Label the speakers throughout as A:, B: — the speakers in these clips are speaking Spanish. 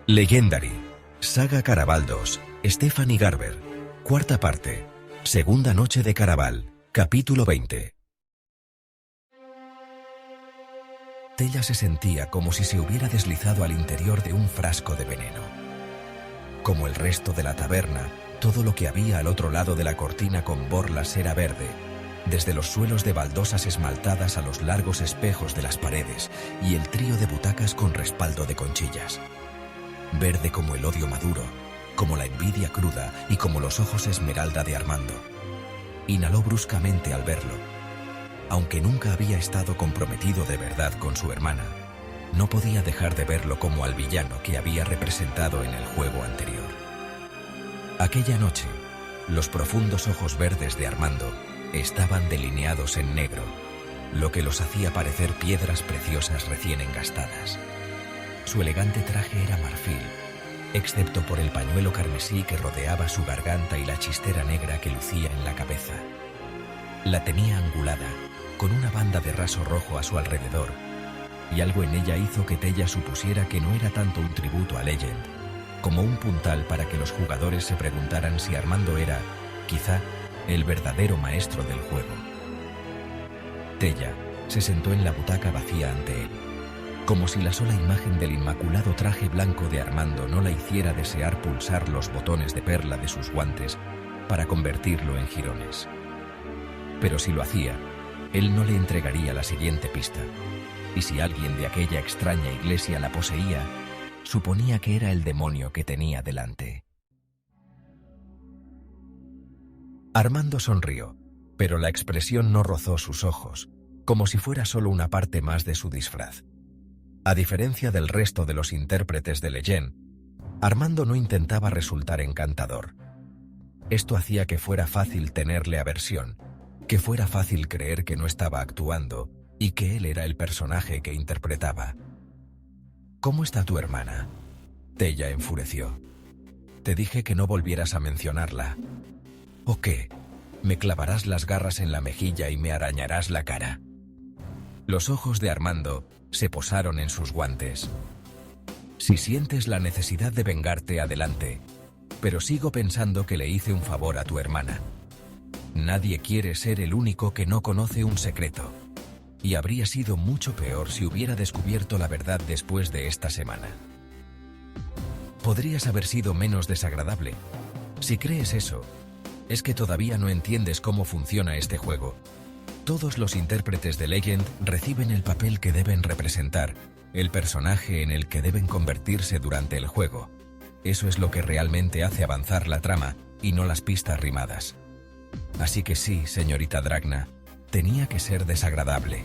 A: Legendary. Saga Caraval 2. Stephanie Garber. Cuarta parte. Segunda noche de Caraval. Capítulo 20. Tella se sentía como si se hubiera deslizado al interior de un frasco de veneno. Como el resto de la taberna, todo lo que había al otro lado de la cortina con borlas era verde, desde los suelos de baldosas esmaltadas a los largos espejos de las paredes y el trío de butacas con respaldo de conchillas. Verde como el odio maduro, como la envidia cruda y como los ojos esmeralda de Armando. Inhaló bruscamente al verlo. Aunque nunca había estado comprometido de verdad con su hermana, no podía dejar de verlo como al villano que había representado en el juego anterior. Aquella noche, los profundos ojos verdes de Armando estaban delineados en negro, lo que los hacía parecer piedras preciosas recién engastadas. Su elegante traje era marfil, excepto por el pañuelo carmesí que rodeaba su garganta y la chistera negra que lucía en la cabeza. La tenía angulada, con una banda de raso rojo a su alrededor, y algo en ella hizo que Tella supusiera que no era tanto un tributo a Legend, como un puntal para que los jugadores se preguntaran si Armando era, quizá, el verdadero maestro del juego. Tella se sentó en la butaca vacía ante él, como si la sola imagen del inmaculado traje blanco de Armando no la hiciera desear pulsar los botones de perla de sus guantes para convertirlo en jirones. Pero si lo hacía, él no le entregaría la siguiente pista, y si alguien de aquella extraña iglesia la poseía, suponía que era el demonio que tenía delante. Armando sonrió, pero la expresión no rozó sus ojos, como si fuera solo una parte más de su disfraz. A diferencia del resto de los intérpretes de Legend, Armando no intentaba resultar encantador. Esto hacía que fuera fácil tenerle aversión, que fuera fácil creer que no estaba actuando y que él era el personaje que interpretaba. ¿Cómo está tu hermana? Tella enfureció. Te dije que no volvieras a mencionarla. ¿O qué? ¿Me clavarás las garras en la mejilla y me arañarás la cara? Los ojos de Armando se posaron en sus guantes. Si sientes la necesidad de vengarte, adelante, pero sigo pensando que le hice un favor a tu hermana. Nadie quiere ser el único que no conoce un secreto, y habría sido mucho peor si hubiera descubierto la verdad después de esta semana. Podrías haber sido menos desagradable. Si crees eso, es que todavía no entiendes cómo funciona este juego. Todos los intérpretes de Legend reciben el papel que deben representar, el personaje en el que deben convertirse durante el juego. Eso es lo que realmente hace avanzar la trama, y no las pistas rimadas. Así que sí, señorita Dragna, tenía que ser desagradable.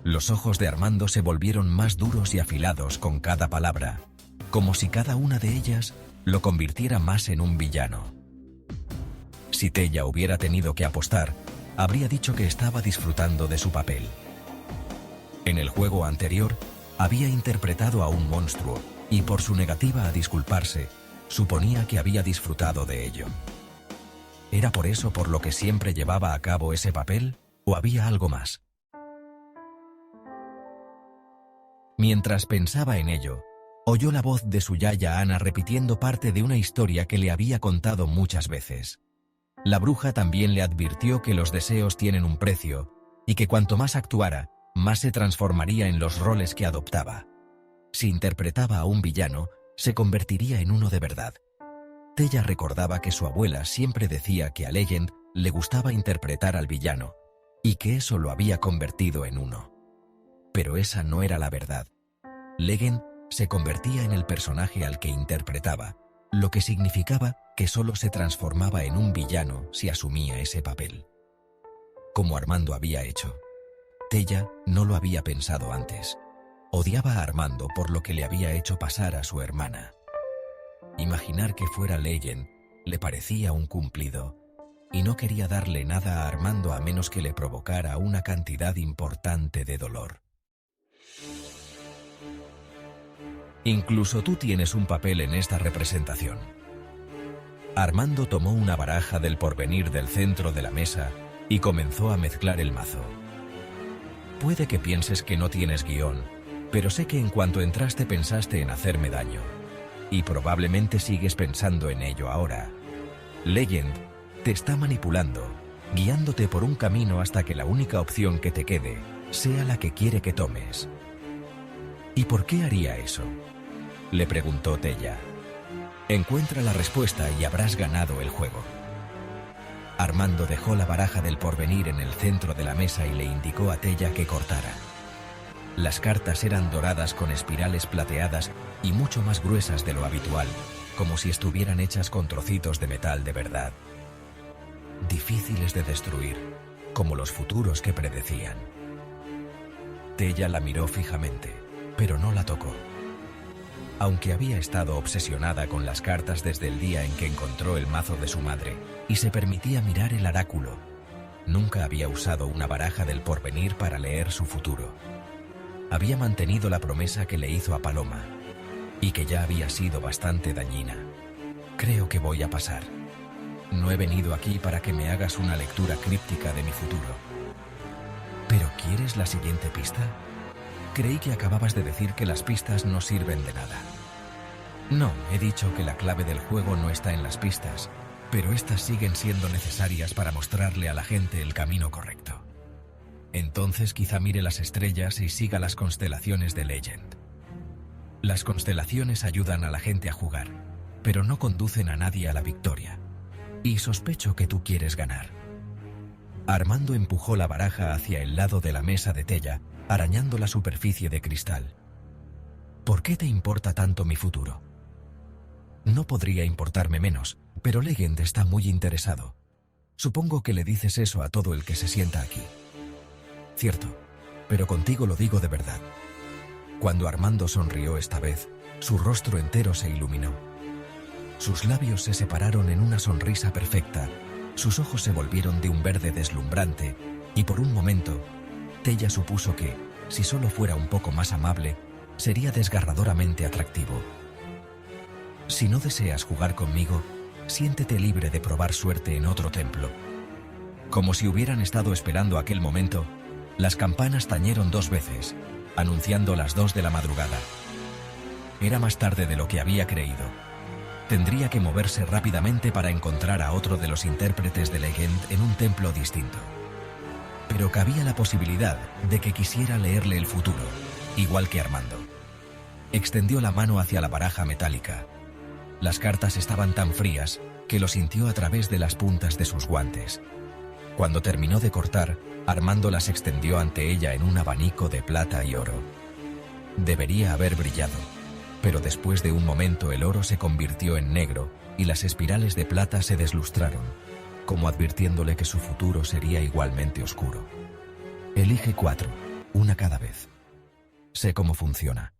A: Los ojos de Armando se volvieron más duros y afilados con cada palabra, como si cada una de ellas lo convirtiera más en un villano. Si Tella hubiera tenido que apostar, habría dicho que estaba disfrutando de su papel. En el juego anterior, había interpretado a un monstruo, y por su negativa a disculparse, suponía que había disfrutado de ello. ¿Era por eso por lo que siempre llevaba a cabo ese papel, o había algo más? Mientras pensaba en ello, oyó la voz de su yaya Ana repitiendo parte de una historia que le había contado muchas veces. La bruja también le advirtió que los deseos tienen un precio, y que cuanto más actuara, más se transformaría en los roles que adoptaba. Si interpretaba a un villano, se convertiría en uno de verdad. Tella recordaba que su abuela siempre decía que a Legend le gustaba interpretar al villano, y que eso lo había convertido en uno. Pero esa no era la verdad. Legend se convertía en el personaje al que interpretaba, lo que significaba que solo se transformaba en un villano si asumía ese papel. Como Armando había hecho. Tella no lo había pensado antes. Odiaba a Armando por lo que le había hecho pasar a su hermana. Imaginar que fuera Legend le parecía un cumplido, y no quería darle nada a Armando a menos que le provocara una cantidad importante de dolor. Incluso tú tienes un papel en esta representación. Armando tomó una baraja del porvenir del centro de la mesa y comenzó a mezclar el mazo. Puede que pienses que no tienes guión, pero sé que en cuanto entraste pensaste en hacerme daño. Y probablemente sigues pensando en ello ahora. Legend te está manipulando, guiándote por un camino hasta que la única opción que te quede sea la que quiere que tomes. ¿Y por qué haría eso?, le preguntó Tella. Encuentra la respuesta y habrás ganado el juego. Armando dejó la baraja del porvenir en el centro de la mesa y le indicó a Tella que cortara. Las cartas eran doradas con espirales plateadas y mucho más gruesas de lo habitual, como si estuvieran hechas con trocitos de metal de verdad. Difíciles de destruir, como los futuros que predecían. Tella la miró fijamente, pero no la tocó. Aunque había estado obsesionada con las cartas desde el día en que encontró el mazo de su madre y se permitía mirar el oráculo, nunca había usado una baraja del porvenir para leer su futuro. Había mantenido la promesa que le hizo a Paloma, y que ya había sido bastante dañina. Creo que voy a pasar. No he venido aquí para que me hagas una lectura críptica de mi futuro. ¿Pero quieres la siguiente pista? Creí que acababas de decir que las pistas no sirven de nada. No, he dicho que la clave del juego no está en las pistas, pero estas siguen siendo necesarias para mostrarle a la gente el camino correcto. Entonces quizá mire las estrellas y siga las constelaciones de Legend. Las constelaciones ayudan a la gente a jugar, pero no conducen a nadie a la victoria. Y sospecho que tú quieres ganar. Armando empujó la baraja hacia el lado de la mesa de Tella, arañando la superficie de cristal. ¿Por qué te importa tanto mi futuro? No podría importarme menos, pero Legend está muy interesado. Supongo que le dices eso a todo el que se sienta aquí. Cierto, pero contigo lo digo de verdad. Cuando Armando sonrió esta vez, su rostro entero se iluminó. Sus labios se separaron en una sonrisa perfecta, sus ojos se volvieron de un verde deslumbrante, y por un momento, Tella supuso que, si solo fuera un poco más amable, sería desgarradoramente atractivo. Si no deseas jugar conmigo, siéntete libre de probar suerte en otro templo. Como si hubieran estado esperando aquel momento, las campanas tañeron 2 veces, anunciando las 2 de la madrugada. Era más tarde de lo que había creído. Tendría que moverse rápidamente para encontrar a otro de los intérpretes de Legend en un templo distinto. Pero cabía la posibilidad de que quisiera leerle el futuro, igual que Armando. Extendió la mano hacia la baraja metálica. Las cartas estaban tan frías que lo sintió a través de las puntas de sus guantes. Cuando terminó de cortar, Armando las extendió ante ella en un abanico de plata y oro. Debería haber brillado, pero después de un momento el oro se convirtió en negro y las espirales de plata se deslustraron, como advirtiéndole que su futuro sería igualmente oscuro. Elige 4, una cada vez. Sé cómo funciona.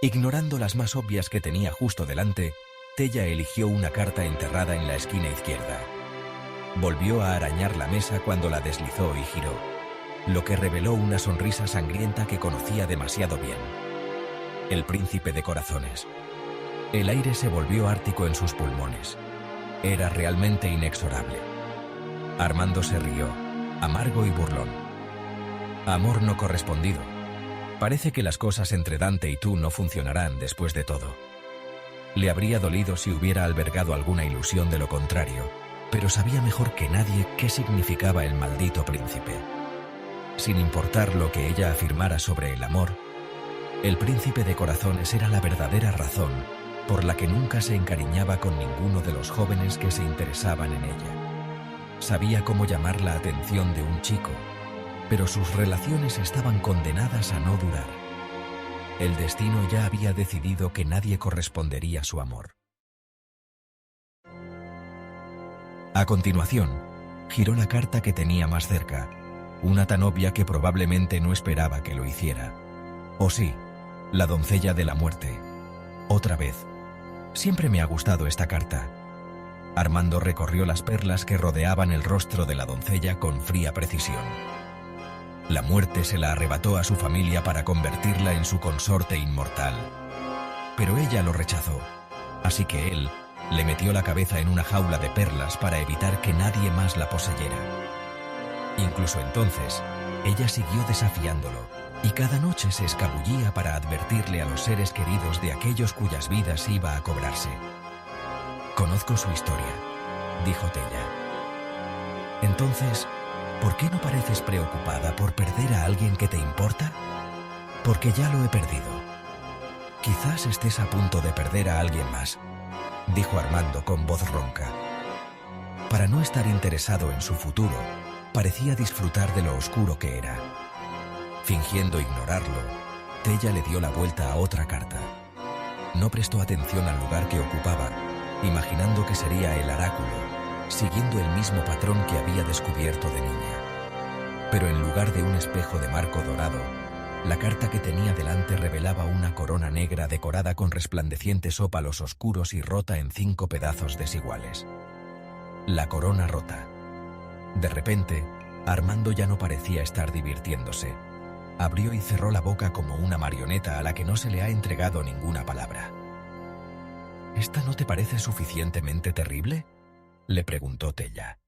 A: Ignorando las más obvias que tenía justo delante, Tella eligió una carta enterrada en la esquina izquierda. Volvió a arañar la mesa cuando la deslizó y giró, lo que reveló una sonrisa sangrienta que conocía demasiado bien. El príncipe de corazones. El aire se volvió ártico en sus pulmones. Era realmente inexorable. Armando se rió, amargo y burlón. Amor no correspondido. Parece que las cosas entre Dante y tú no funcionarán después de todo. Le habría dolido si hubiera albergado alguna ilusión de lo contrario, pero sabía mejor que nadie qué significaba el maldito príncipe. Sin importar lo que ella afirmara sobre el amor, el príncipe de corazones era la verdadera razón por la que nunca se encariñaba con ninguno de los jóvenes que se interesaban en ella. Sabía cómo llamar la atención de un chico, pero sus relaciones estaban condenadas a no durar. El destino ya había decidido que nadie correspondería a su amor. A continuación, giró la carta que tenía más cerca, una tan obvia que probablemente no esperaba que lo hiciera. Oh sí, la doncella de la muerte. Otra vez. Siempre me ha gustado esta carta. Armando recorrió las perlas que rodeaban el rostro de la doncella con fría precisión. La muerte se la arrebató a su familia para convertirla en su consorte inmortal. Pero ella lo rechazó, así que él le metió la cabeza en una jaula de perlas para evitar que nadie más la poseyera. Incluso entonces, ella siguió desafiándolo, y cada noche se escabullía para advertirle a los seres queridos de aquellos cuyas vidas iba a cobrarse. «Conozco su historia», dijo Tella. «Entonces, ¿por qué no pareces preocupada por perder a alguien que te importa?» «Porque ya lo he perdido. Quizás estés a punto de perder a alguien más», dijo Armando con voz ronca. Para no estar interesado en su futuro, parecía disfrutar de lo oscuro que era. Fingiendo ignorarlo, Tella le dio la vuelta a otra carta. No prestó atención al lugar que ocupaba, imaginando que sería el oráculo, siguiendo el mismo patrón que había descubierto de niña. Pero en lugar de un espejo de marco dorado, la carta que tenía delante revelaba una corona negra decorada con resplandecientes ópalos oscuros y rota en 5 pedazos desiguales. La corona rota. De repente, Armando ya no parecía estar divirtiéndose. Abrió y cerró la boca como una marioneta a la que no se le ha entregado ninguna palabra. ¿Esta no te parece suficientemente terrible?, le preguntó Tella.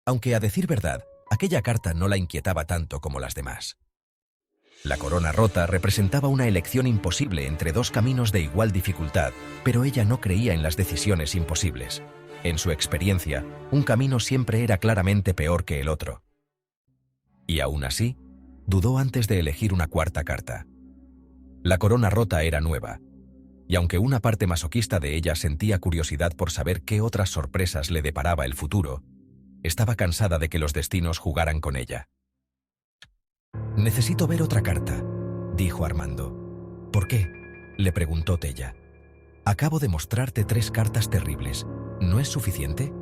A: Aunque, a decir verdad, aquella carta no la inquietaba tanto como las demás. La corona rota representaba una elección imposible entre 2 caminos de igual dificultad, pero ella no creía en las decisiones imposibles. En su experiencia, un camino siempre era claramente peor que el otro. Y aún así, dudó antes de elegir una cuarta carta. La corona rota era nueva, y aunque una parte masoquista de ella sentía curiosidad por saber qué otras sorpresas le deparaba el futuro, estaba cansada de que los destinos jugaran con ella. «Necesito ver otra carta», dijo Armando. «¿Por qué?», le preguntó Tella. «Acabo de mostrarte 3 cartas terribles. ¿No es suficiente?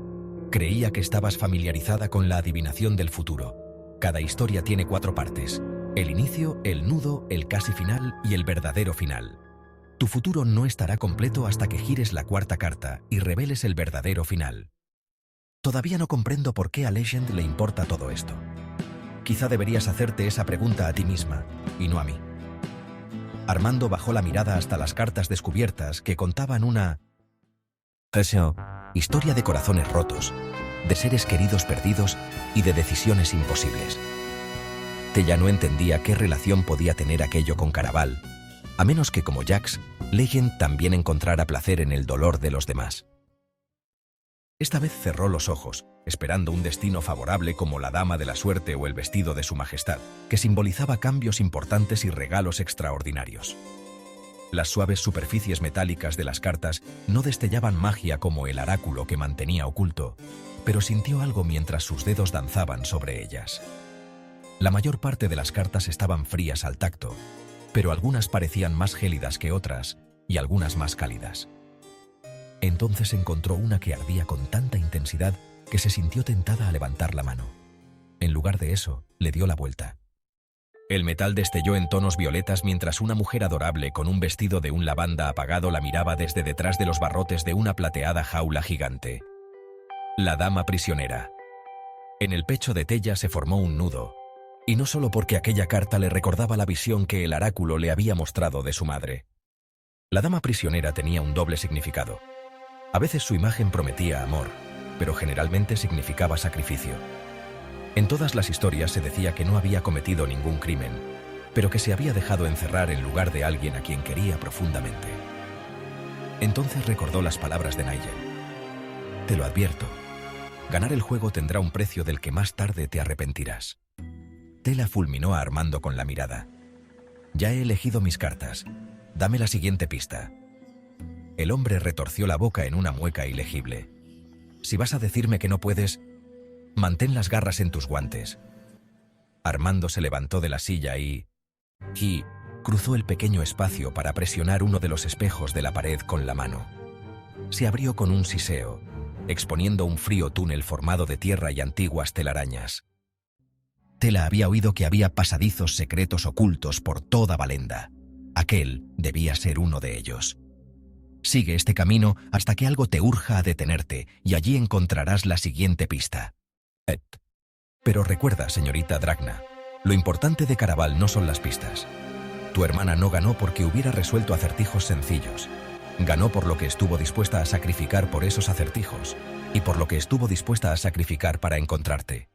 A: Creía que estabas familiarizada con la adivinación del futuro. Cada historia tiene 4 partes: el inicio, el nudo, el casi final y el verdadero final. Tu futuro no estará completo hasta que gires la 4ª carta y reveles el verdadero final. Todavía no comprendo por qué a Legend le importa todo esto. Quizá deberías hacerte esa pregunta a ti misma, y no a mí». Armando bajó la mirada hasta las cartas descubiertas que contaban una historia de corazones rotos, de seres queridos perdidos y de decisiones imposibles. Tella no entendía qué relación podía tener aquello con Caraval, a menos que, como Jax, Legend también encontrara placer en el dolor de los demás. Esta vez cerró los ojos, esperando un destino favorable como la dama de la suerte o el vestido de su majestad, que simbolizaba cambios importantes y regalos extraordinarios. Las suaves superficies metálicas de las cartas no destellaban magia como el oráculo que mantenía oculto, pero sintió algo mientras sus dedos danzaban sobre ellas. La mayor parte de las cartas estaban frías al tacto, pero algunas parecían más gélidas que otras y algunas más cálidas. Entonces encontró una que ardía con tanta intensidad que se sintió tentada a levantar la mano. En lugar de eso, le dio la vuelta. El metal destelló en tonos violetas mientras una mujer adorable con un vestido de un lavanda apagado la miraba desde detrás de los barrotes de una plateada jaula gigante. La dama prisionera. En el pecho de Tella se formó un nudo, y no solo porque aquella carta le recordaba la visión que el oráculo le había mostrado de su madre. La dama prisionera tenía un doble significado. A veces su imagen prometía amor, pero generalmente significaba sacrificio. En todas las historias se decía que no había cometido ningún crimen, pero que se había dejado encerrar en lugar de alguien a quien quería profundamente. Entonces recordó las palabras de Nigel. «Te lo advierto, ganar el juego tendrá un precio del que más tarde te arrepentirás». Tella fulminó a Armando con la mirada. «Ya he elegido mis cartas. Dame la siguiente pista». El hombre retorció la boca en una mueca ilegible. «Si vas a decirme que no puedes, mantén las garras en tus guantes». Armando se levantó de la silla y cruzó el pequeño espacio para presionar uno de los espejos de la pared con la mano. Se abrió con un siseo, exponiendo un frío túnel formado de tierra y antiguas telarañas. Tella había oído que había pasadizos secretos ocultos por toda Valenda. Aquel debía ser uno de ellos. Sigue este camino hasta que algo te urja a detenerte y allí encontrarás la siguiente pista. Pero recuerda, señorita Dragna, lo importante de Caraval no son las pistas. Tu hermana no ganó porque hubiera resuelto acertijos sencillos. Ganó por lo que estuvo dispuesta a sacrificar por esos acertijos y por lo que estuvo dispuesta a sacrificar para encontrarte.